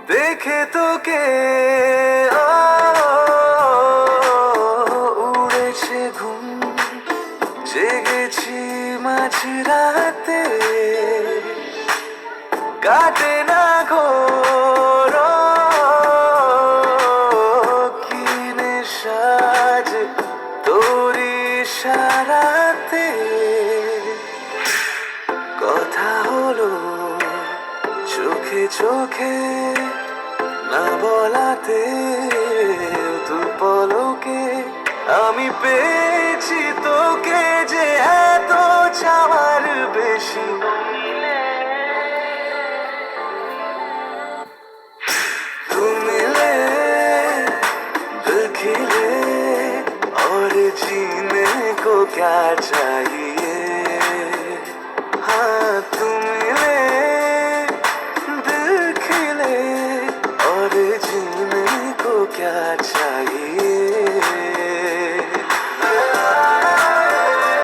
দেখে তোকে উড়েছে ঘুম, জেগেছি মাঝরাতে, কাটে না ঘোর কি নেশাজ তোরি ইশারাতে। কথা হলো চোখে চোখে, না বলাতে দু পলকে আমি পেয়েছি তোকে, যে এত চাওয়ার বেশি। तुम मिले दिल खिले, और जीने को क्या चाहिए। हाँ तुम मिले दिल खिले, और जीने को क्या चाहिए।